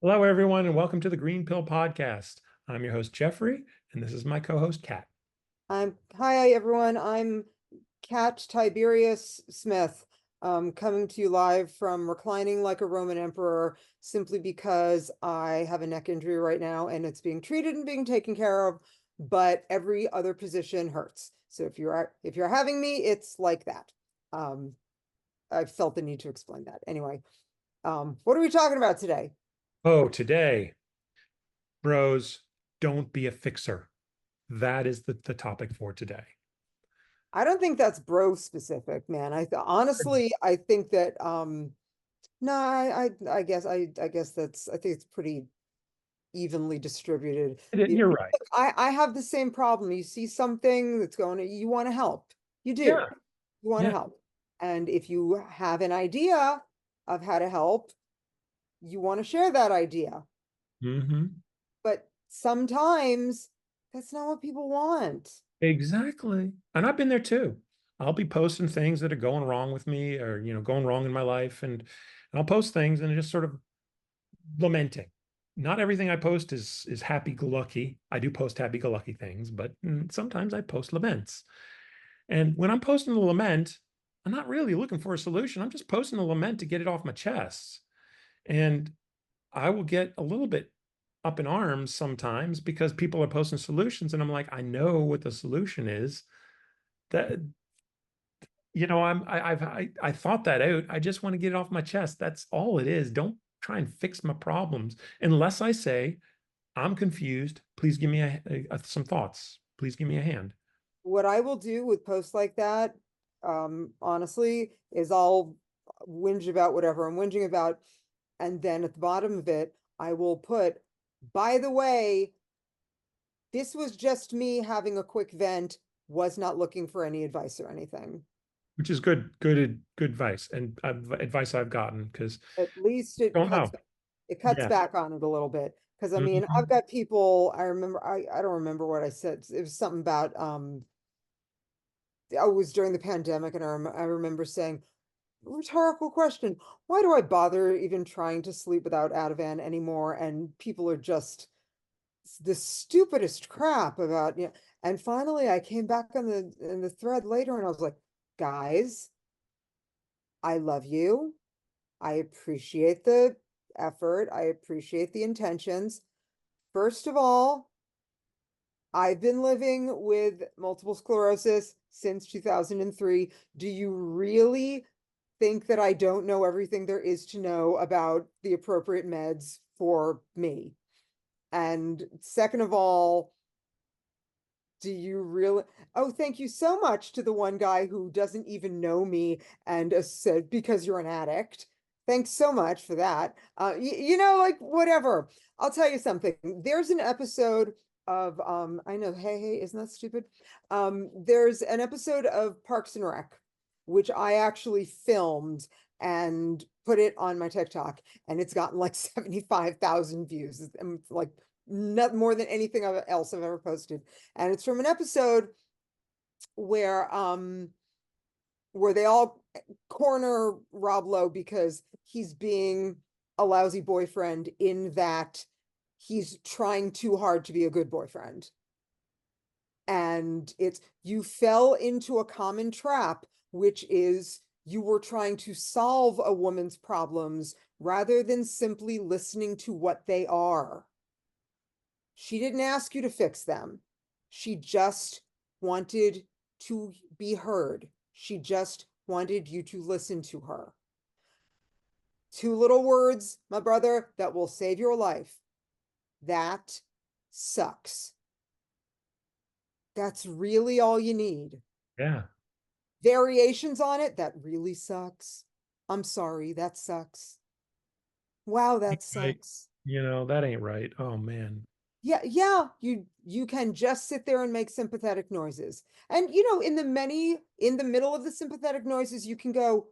Hello, everyone, and welcome to the Green Pill Podcast. I'm your host, Jeffrey, and this is my co-host, Kat. Hi everyone. I'm Kat Tiberius Smith, coming to you live from reclining like a Roman emperor simply because I have a neck injury right now and it's being treated and being taken care of, but every other position hurts. So if you're having me, it's like that. Um, I felt the need to explain that. Anyway, what are we talking about today? Oh, today, bros, don't be a fixer. That is the topic for today. I don't think that's bro specific, man. Honestly, I think that no, I guess I think it's pretty evenly distributed. You're right. I have the same problem. You see something that's you want to help. You do. Yeah, You want to yeah. help. And if you have an idea of how to help, you want to share that idea. Hmm. But sometimes that's not what people want. Exactly. And I've been there too. I'll be posting things that are going wrong with me or, going wrong in my life. And I'll post things and just sort of lamenting. Not everything I post is happy-go-lucky. I do post happy-go-lucky things, but sometimes I post laments. And when I'm posting the lament, I'm not really looking for a solution. I'm just posting the lament to get it off my chest. And I will get a little bit up in arms sometimes because people are posting solutions, and I'm like, I know what the solution is. That I thought that out. I just want to get it off my chest. That's all it is. Don't try and fix my problems unless I say I'm confused. Please give me some thoughts. Please give me a hand. What I will do with posts like that, honestly, is I'll whinge about whatever I'm whinging about. And then at the bottom of it, I will put, by the way, this was just me having a quick vent, was not looking for any advice or anything. Which is good advice and advice I've gotten because At least don't know. it cuts Yeah. back on it a little bit. Because I mean, I've Mhm. got people, I don't remember what I said. It was something about it was during the pandemic, and I remember saying, rhetorical question, why do I bother even trying to sleep without Ativan anymore? And people are just the stupidest crap about, and finally I came back on the thread later and I was like, guys, I love you. I appreciate the effort. I appreciate the intentions. First of all, I've been living with multiple sclerosis since 2003. Do you really think that I don't know everything there is to know about the appropriate meds for me? And second of all, do you really? Oh, thank you so much to the one guy who doesn't even know me and said, because you're an addict. Thanks so much for that. Like whatever. I'll tell you something. There's an episode of I know, hey, isn't that stupid? There's an episode of Parks and Rec, which I actually filmed and put it on my TikTok, and it's gotten like 75,000 views. Like not more than anything else I've ever posted. And it's from an episode where where they all corner Rob Lowe because he's being a lousy boyfriend, in that he's trying too hard to be a good boyfriend. And it's, you fell into a common trap, which is you were trying to solve a woman's problems rather than simply listening to what they are. She didn't ask you to fix them. She just wanted to be heard. She just wanted you to listen to her. Two little words, my brother, that will save your life. That sucks. That's really all you need. Yeah. Variations on it, that really sucks. I'm sorry, that sucks. Wow, that Right. sucks. That ain't right. Oh man. Yeah, you can just sit there and make sympathetic noises. And in the middle of the sympathetic noises, you can go,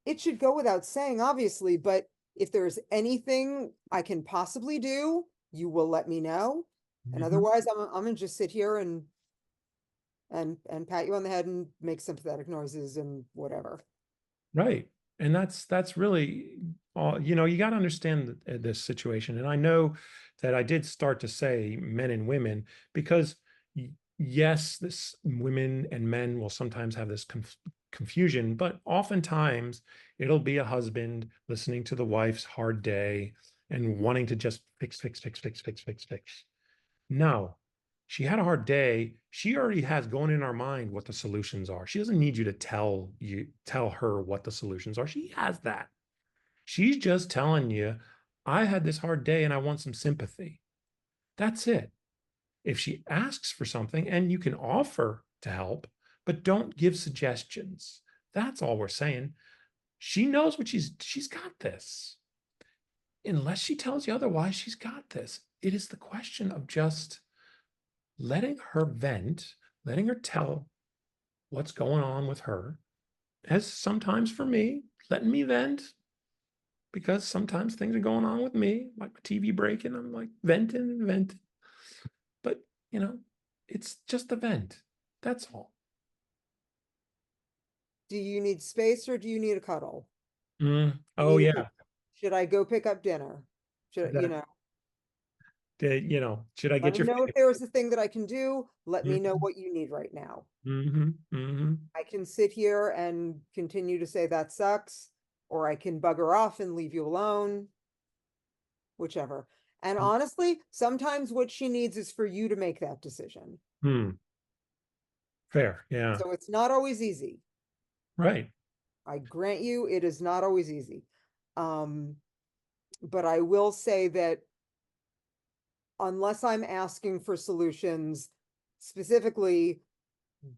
it should go without saying, obviously, but if there's anything I can possibly do, you will let me know. And Mhm. otherwise, I'm gonna just sit here and pat you on the head and make sympathetic noises and whatever. Right. And that's really all, you know, you got to understand this situation. And I know that I did start to say men and women because yes, this women and men will sometimes have this confusion, but oftentimes it'll be a husband listening to the wife's hard day and wanting to just fix, fix, fix, fix, fix, fix, fix. No, she had a hard day. She already has going in our mind what the solutions are. She doesn't need you to tell her what the solutions are. She has that. She's just telling you, I had this hard day and I want some sympathy. That's it. If she asks for something and you can offer to help, but don't give suggestions. That's all we're saying. She knows what she's got this. Unless she tells you otherwise, she's got this. It is the question of just letting her vent, letting her tell what's going on with her, as sometimes for me, letting me vent because sometimes things are going on with me, like TV breaking. I'm like venting and venting. But, you know, it's just a vent. That's all. Do you need space or do you need a cuddle? You Oh, need yeah. should I go pick up dinner? Should, That, you know, should I let get me your know if there is a thing that I can do. Let me know mm-hmm, what you need right now. mm-hmm, mm-hmm. I can sit here and continue to say that sucks, or I can bugger off and leave you alone, whichever. And honestly, sometimes what she needs is for you to make that decision. Hmm. Fair. Yeah. So it's not always easy. Right. I grant you, it is not always easy. Um, but I will say that unless I'm asking for solutions, specifically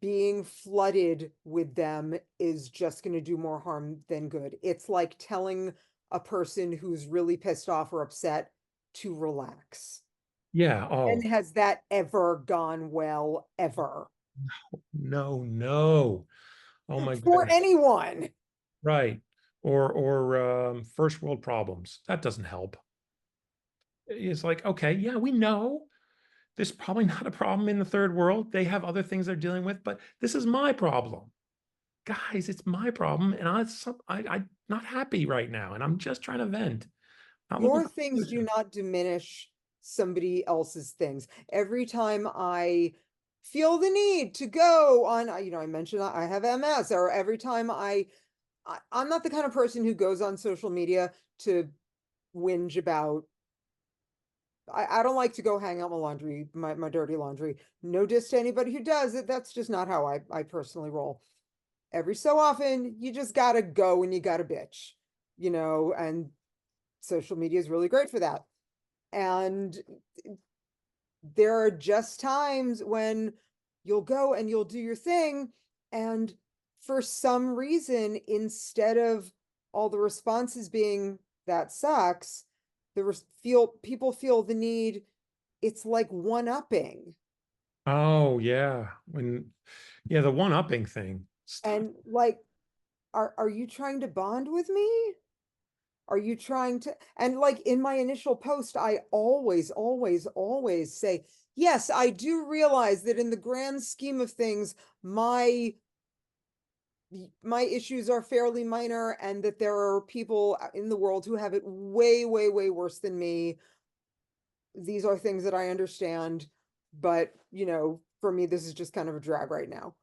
being flooded with them is just going to do more harm than good. It's like telling a person who's really pissed off or upset to relax. Yeah. And Oh, has that ever gone well, ever? no, no. Oh my For goodness. anyone. Right. Or first world problems. That doesn't help. It's like, okay, yeah, we know there's probably not a problem in the third world. They have other things they're dealing with, but this is my problem. Guys, it's my problem. And I'm not happy right now. And I'm just trying to vent, not looking Your for a things do solution. not diminish somebody else's things. Every time I feel the need to go on, I mentioned I have MS, or every time I'm not the kind of person who goes on social media to whinge about. I don't like to go hang out my laundry, my dirty laundry. No diss to anybody who does it. That's just not how I personally roll. Every so often, you just gotta go and you gotta bitch, and social media is really great for that. And there are just times when you'll go and you'll do your thing, and for some reason, instead of all the responses being that sucks, people feel the need. It's like one-upping. Oh, yeah. Yeah, the one-upping thing. Stop. And like, are you trying to bond with me? Are you trying to, and like in my initial post, I always, always, always say, yes, I do realize that in the grand scheme of things, my issues are fairly minor and that there are people in the world who have it way, way, way worse than me. These are things that I understand, but for me, this is just kind of a drag right now.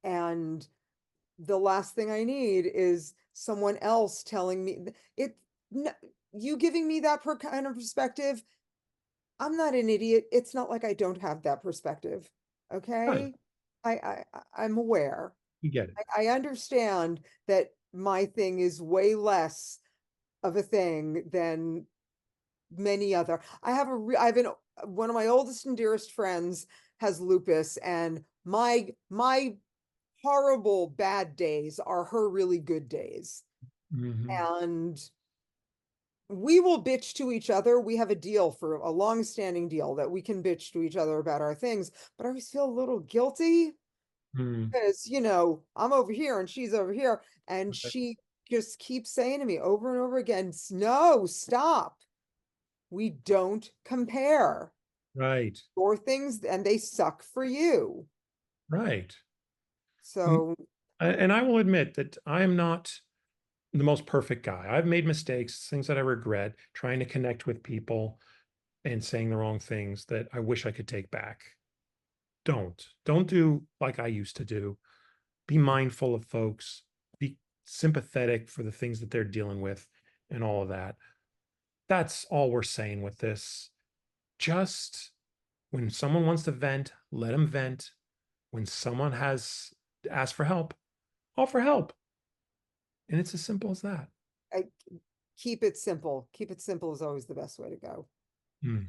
And the last thing I need is someone else telling me it, you giving me that kind of perspective. I'm not an idiot. It's not like I don't have that perspective. Right. Okay. I'm aware. You get it. I understand that my thing is way less of a thing than many other. I've been one of my oldest and dearest friends has lupus, and my horrible bad days are her really good days. Mhm. And we will bitch to each other. We have a deal, for a long-standing deal, that we can bitch to each other about our things, but I always feel a little guilty Mm. because, I'm over here and she's over here, and Right. she just keeps saying to me over and over again, no, stop. We don't compare Right. your things and they suck for you. Right. Mm, So And I will admit that I am not the most perfect guy. I've made mistakes, things that I regret, trying to connect with people and saying the wrong things that I wish I could take back. Don't do like I used to do. Be mindful of folks, be sympathetic for the things that they're dealing with and all of that. That's all we're saying with this. Just when someone wants to vent, let them vent. When someone has asked for help, offer help. And it's as simple as that. I keep it simple. Keep it simple is always the best way to go. Hmm.